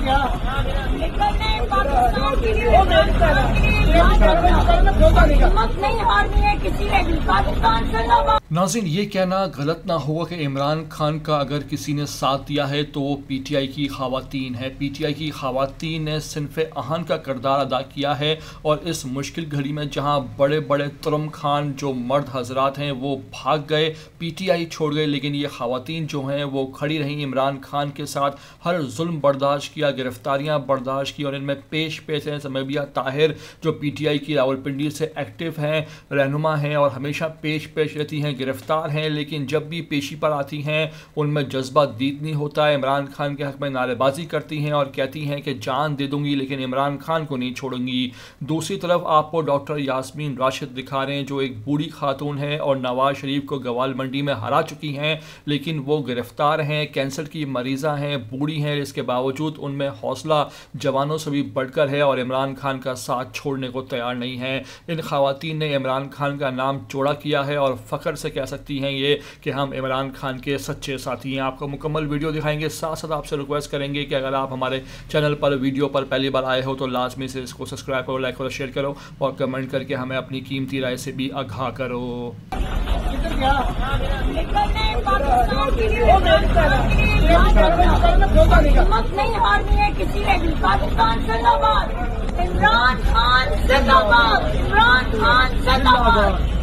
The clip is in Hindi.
निकलने पाकिस्तान के लिए हिम्मत नहीं हारनी है किसी ने भी। पाकिस्तान जिंदाबाद। नाज़रीन, ये कहना गलत ना होगा कि इमरान खान का अगर किसी ने साथ दिया है तो वो पीटीआई की ख़वातीन है। पीटीआई की ख़वातीन ने सिन्फ़े आहन का किरदार अदा किया है और इस मुश्किल घड़ी में जहां बड़े बड़े तुरम खान जो मर्द हजरात हैं वो भाग गए, पीटीआई छोड़ गए, लेकिन ये ख़वातीन जो हैं वो खड़ी रहीं इमरान खान के साथ। हर जुल्म बर्दाश्त किया, गिरफ्तारियाँ बर्दाश्त की और इनमें पेश हैं समबिया ताहिर जो पीटीआई की रावलपिंडी से एक्टिव हैं, रहनुमा हैं और हमेशा पेश रहती हैं, गिरफ्तार हैं, लेकिन जब भी पेशी पर आती हैं उनमें जज्बा दीद नहीं होता है। इमरान खान के हक में नारेबाजी करती हैं और कहती हैं कि जान दे दूंगी लेकिन इमरान खान को नहीं छोड़ूंगी। दूसरी तरफ आपको डॉक्टर यास्मीन राशिद दिखा रहे हैं जो एक बूढ़ी खातून है और नवाज शरीफ को गवाल मंडी में हरा चुकी हैं, लेकिन वो गिरफ्तार हैं, कैंसर की मरीज़ा हैं, बूढ़ी हैं, इसके बावजूद उनमें हौसला जवानों से भी बढ़कर है और इमरान खान का साथ छोड़ने को तैयार नहीं है। इन खवातीन ने इमरान खान का नाम चौड़ा किया है और फ़ख्र से कह सकती हैं ये कि हम इमरान खान के सच्चे साथी हैं। आपको मुकम्मल वीडियो दिखाएंगे, साथ साथ आपसे रिक्वेस्ट करेंगे कि अगर आप हमारे चैनल पर वीडियो पर पहली बार आए हो तो लाजमी से इसको सब्सक्राइब करो, लाइक करो, शेयर करो और कमेंट करके हमें अपनी कीमती राय से भी आगाह करो। हिम्मत नहीं हारनी है किसी ने भी। पाकिस्तान जिंदाबाद। इमरान खान जिंदाबाद। इमरान खान जिंदाबाद।